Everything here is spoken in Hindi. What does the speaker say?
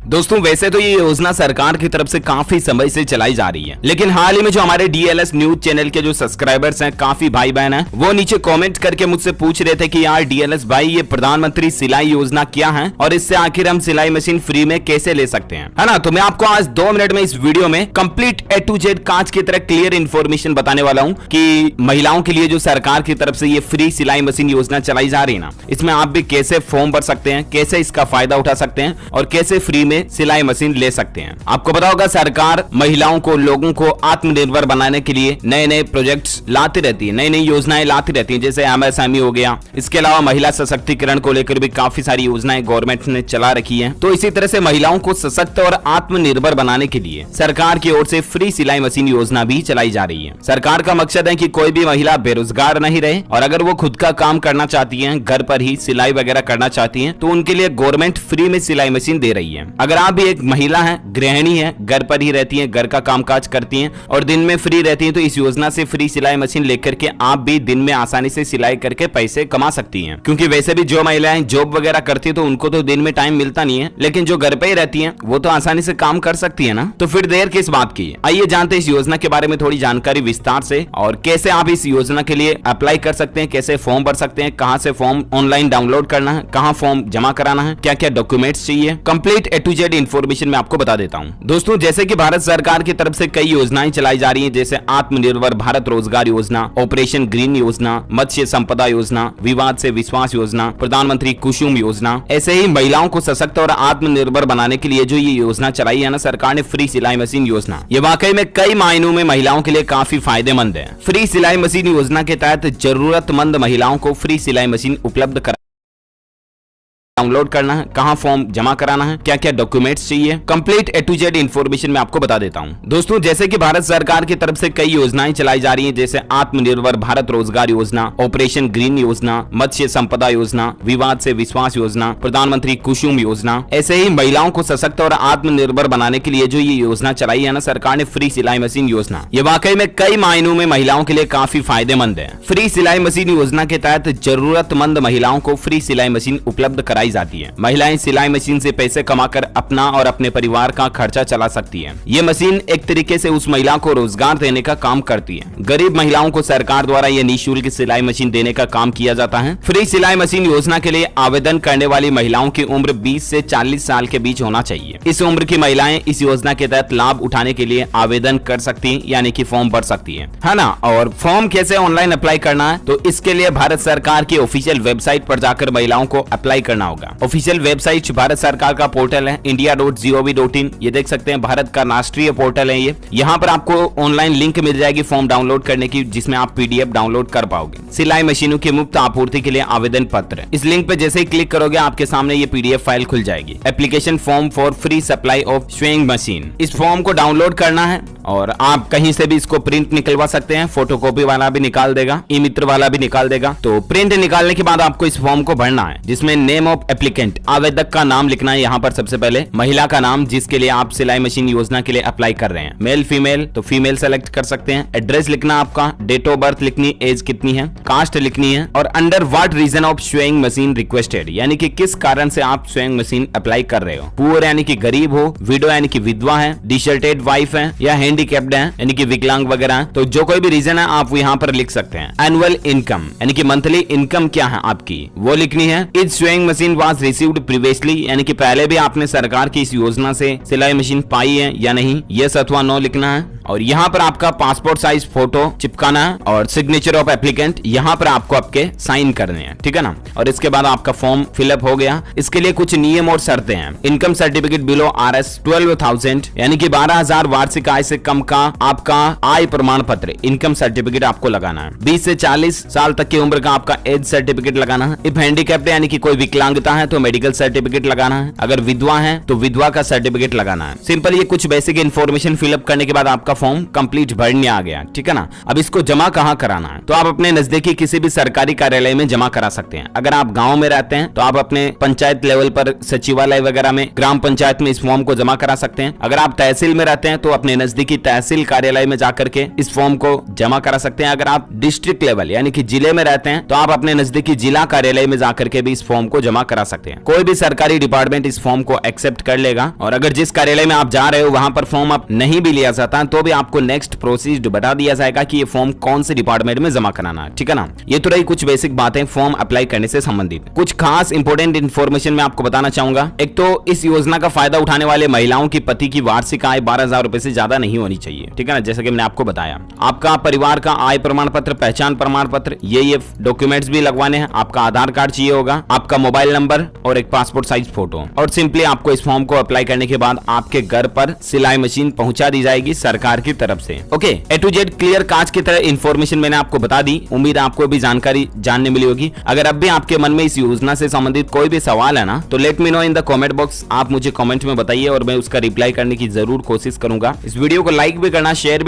दोस्तों वैसे तो ये योजना सरकार की तरफ से काफी समय से चलाई जा रही है, लेकिन हाल ही में जो हमारे डीएलएस न्यूज चैनल के जो सब्सक्राइबर्स हैं, काफी भाई बहन हैं, वो नीचे कमेंट करके मुझसे पूछ रहे थे कि यार डीएलएस भाई ये प्रधानमंत्री सिलाई योजना क्या है और इससे आखिर हम सिलाई मशीन फ्री में कैसे ले सकते हैं, है ना। तो मैं आपको आज 2 मिनट में इस वीडियो में कंप्लीट A to Z कांच की तरह क्लियर इन्फॉर्मेशन बताने वाला हूँ कि महिलाओं के लिए जो सरकार की तरफ से ये फ्री सिलाई मशीन योजना चलाई जा रही है ना, इसमें आप भी कैसे फॉर्म भर सकते हैं, कैसे इसका फायदा उठा सकते हैं और कैसे फ्री में सिलाई मशीन ले सकते हैं। आपको पता होगा सरकार महिलाओं को, लोगों को आत्मनिर्भर बनाने के लिए नए नए प्रोजेक्ट्स लाती रहती है, नई नई योजनाएं लाती रहती है, जैसे एमएसएमई हो गया। इसके अलावा महिला सशक्तिकरण को लेकर भी काफी सारी योजनाएं गवर्नमेंट ने चला रखी है। तो इसी तरह से महिलाओं को सशक्त और आत्मनिर्भर बनाने के लिए सरकार की ओर से फ्री सिलाई मशीन योजना भी चलाई जा रही है। सरकार का मकसद है कि कोई भी महिला बेरोजगार नहीं रहे और अगर वो खुद का काम करना चाहती है, घर पर ही सिलाई वगैरह करना चाहती है, तो उनके लिए गवर्नमेंट फ्री में सिलाई मशीन दे रही है। अगर आप भी एक महिला है, गृहिणी है, घर पर ही रहती है, घर का कामकाज करती हैं और दिन में फ्री रहती हैं, तो इस योजना से फ्री सिलाई मशीन लेकर के आप भी दिन में आसानी से सिलाई करके पैसे कमा सकती हैं। क्योंकि वैसे भी जो महिलाएं जॉब वगैरह करती है तो उनको तो दिन में टाइम मिलता नहीं है, लेकिन जो घर पे ही रहती हैं वो तो आसानी से काम कर सकती है ना। तो फिर देर किस बात की, आइए जानते हैं इस योजना के बारे में थोड़ी जानकारी विस्तार से और कैसे आप इस योजना के लिए अप्लाई कर सकते हैं, कैसे फॉर्म भर सकते हैं, कहां से फॉर्म ऑनलाइन डाउनलोड करना है, कहां फॉर्म जमा कराना है, क्या क्या डॉक्यूमेंट्स चाहिए, complete A to Z information मैं आपको बता देता हूं। दोस्तों जैसे कि भारत सरकार की तरफ से कई योजनाएं चलाई जा रही हैं, जैसे आत्मनिर्भर भारत रोजगार योजना, ऑपरेशन ग्रीन योजना, मत्स्य संपदा योजना, विवाद से विश्वास योजना, प्रधानमंत्री कुसुम योजना। ऐसे ही महिलाओं को सशक्त और आत्मनिर्भर बनाने के लिए जो ये योजना चलाई है ना सरकार ने, फ्री सिलाई मशीन योजना, ये वाकई में कई मायनों में महिलाओं के लिए काफी फायदेमंद है। फ्री सिलाई मशीन योजना के तहत जरूरतमंद महिलाओं को फ्री सिलाई मशीन उपलब्ध डाउनलोड करना है, कहां फॉर्म जमा कराना है, क्या क्या डॉक्यूमेंट्स चाहिए, complete A to Z information मैं आपको बता देता हूं। दोस्तों जैसे कि भारत सरकार की तरफ से कई योजनाएं चलाई जा रही हैं, जैसे आत्मनिर्भर भारत रोजगार योजना, ऑपरेशन ग्रीन योजना, मत्स्य संपदा योजना, विवाद से विश्वास योजना, प्रधानमंत्री कुसुम योजना। ऐसे ही महिलाओं को सशक्त और आत्मनिर्भर बनाने के लिए जो ये योजना चलाई है ना सरकार ने, फ्री सिलाई मशीन योजना, ये वाकई में कई मायनों में महिलाओं के लिए काफी फायदेमंद है। फ्री सिलाई मशीन योजना के तहत जरूरतमंद महिलाओं को फ्री सिलाई मशीन उपलब्ध कराई जाती है। महिलाएं सिलाई मशीन से पैसे कमाकर अपना और अपने परिवार का खर्चा चला सकती हैं। ये मशीन एक तरीके से उस महिला को रोजगार देने का काम करती है। गरीब महिलाओं को सरकार द्वारा ये निःशुल्क सिलाई मशीन देने का काम किया जाता है। फ्री सिलाई मशीन योजना के लिए आवेदन करने वाली महिलाओं की उम्र 20 से 40 साल के बीच होना चाहिए। इस उम्र की महिलाएं इस योजना के तहत लाभ उठाने के लिए आवेदन कर सकती हैं, यानी कि फॉर्म भर सकती है ना। और फॉर्म कैसे ऑनलाइन अप्लाई करना है, तो इसके लिए भारत सरकार की ऑफिशियल वेबसाइट पर जाकर महिलाओं को अप्लाई करना होगा। ऑफिशियल वेबसाइट भारत सरकार का पोर्टल है india.gov.in, ये देख सकते हैं, भारत का राष्ट्रीय पोर्टल है ये। यहाँ पर आपको ऑनलाइन लिंक मिल जाएगी फॉर्म डाउनलोड करने की, जिसमें आप PDF डाउनलोड कर पाओगे। सिलाई मशीनों की मुफ्त आपूर्ति के लिए आवेदन पत्र, इस लिंक पे जैसे ही क्लिक करोगे आपके सामने ये PDF फाइल खुल जाएगी। Application form for free supply of swaying machine, इस फॉर्म को डाउनलोड करना है और आप कहीं से भी इसको प्रिंट निकलवा सकते हैं, फोटोकॉपी वाला भी निकाल देगा, ई मित्र वाला भी निकाल देगा। तो प्रिंट निकालने के बाद आपको इस फॉर्म को भरना है, जिसमें नेम ऑफ एप्लीकेंट, आवेदक का नाम लिखना है यहाँ पर सबसे पहले, महिला का नाम जिसके लिए आप सिलाई मशीन योजना के लिए अप्लाई कर रहे हैं, मेल फीमेल तो फीमेल सेलेक्ट कर सकते हैं, एड्रेस लिखना आपका, डेट ऑफ बर्थ लिखनी, एज कितनी है, कास्ट लिखनी है और under what reason of swaying machine requested, यानी कि किस कारण से आप स्वेइंग मशीन अप्लाई कर रहे हो। पुअर यानी कि गरीब हो, विडो यानी कि विधवा है, डिसर्टेड वाइफ है या हैंडीकैप्ड है यानी कि विकलांग वगैरह, तो जो कोई भी रीजन है आप यहाँ पर लिख सकते हैं। एनुअल इनकम यानी कि मंथली इनकम क्या है आपकी, वो लिखनी है। Is swaying machine was received previously, यानी कि पहले भी आपने सरकार की इस योजना से सिलाई मशीन पाई है या नहीं, यस अथवा नो लिखना है। और यहाँ पर आपका पासपोर्ट साइज फोटो चिपकाना है और सिग्नेचर ऑफ एप्लीकेंट यहाँ पर आपको आपके साइन करने हैं, ठीक है ना। और इसके बाद आपका फॉर्म फिलअप हो गया। इसके लिए कुछ नियम और शर्तें हैं। इनकम सर्टिफिकेट बिलो RS 12,000 यानी कि 12,000 वार्षिक आय से कम का आपका आय प्रमाण पत्र, इनकम सर्टिफिकेट आपको लगाना है। 20 से 40 साल तक की उम्र का आपका एज सर्टिफिकेट लगाना है। इफ हैंडीकैप्ड यानी कि कोई विकलांगता है तो मेडिकल सर्टिफिकेट लगाना है। अगर विधवा है तो विधवा का सर्टिफिकेट लगाना है। सिंपल, ये कुछ बेसिक इन्फॉर्मेशन फिलअप करने के बाद आपका फॉर्म कंप्लीट भरने आ गया, ठीक है ना। अब इसको जमा कहाँ कराना है, तो आप अपने नजदीकी किसी भी सरकारी कार्यालय में जमा करा सकते हैं। अगर आप गांव में रहते हैं तो आप अपने पंचायत लेवल पर सचिवालय वगैरह में, ग्राम पंचायत में इस फॉर्म को जमा करा सकते हैं। अगर आप तहसील में रहते हैं तो अपने नजदीकी तहसील कार्यालय में जाकर के इस फॉर्म को जमा करा सकते हैं। अगर आप डिस्ट्रिक्ट लेवल यानी कि जिले में रहते हैं तो आप अपने नजदीकी जिला कार्यालय में जाकर के भी इस फॉर्म को जमा करा सकते हैं। कोई भी सरकारी डिपार्टमेंट इस फॉर्म को एक्सेप्ट कर लेगा और अगर जिस कार्यालय में आप जा रहे हो वहां पर फॉर्म आप नहीं भी लिया जाता तो भी आपको नेक्स्ट प्रोसीजर बता दिया जाएगा कि ये फॉर्म कौन से डिपार्टमेंट में जमा कराना है, ठीक है ना। ये तो रही कुछ बेसिक बातें फॉर्म अप्लाई करने से संबंधित। कुछ खास इंपोर्टेंट इन्फॉर्मेशन मैं आपको बताना चाहूंगा। एक तो इस योजना का फायदा उठाने वाले महिलाओं की पति की वार्षिक आय 12,000 रुपए से ज्यादा नहीं होनी चाहिए, ठीक है ना, जैसे कि मैंने आपको बताया। आपका परिवार का आय प्रमाण पत्र, पहचान प्रमाण पत्र, ये डॉक्यूमेंट्स भी लगवाने हैं। आपका आधार कार्ड चाहिए होगा, आपका मोबाइल नंबर और एक पासपोर्ट साइज फोटो। और सिंपली आपको इस फॉर्म को अप्लाई करने के बाद आपके घर पर सिलाई मशीन पहुंचा दी जाएगी सरकार की तरफ से। Okay, A to Z clear कांच की तरह इन्फॉर्मेशन मैंने आपको बता दी। उम्मीद है आपको भी जानकारी जानने मिली होगी। अगर अब भी आपके मन में इस योजना से संबंधित कोई भी सवाल है ना, तो let me know in the comment box. आप मुझे कमेंट में बताइए और मैं उसका रिप्लाई करने की जरूर कोशिश करूंगा। इस वीडियो को लाइक भी करना, शेयर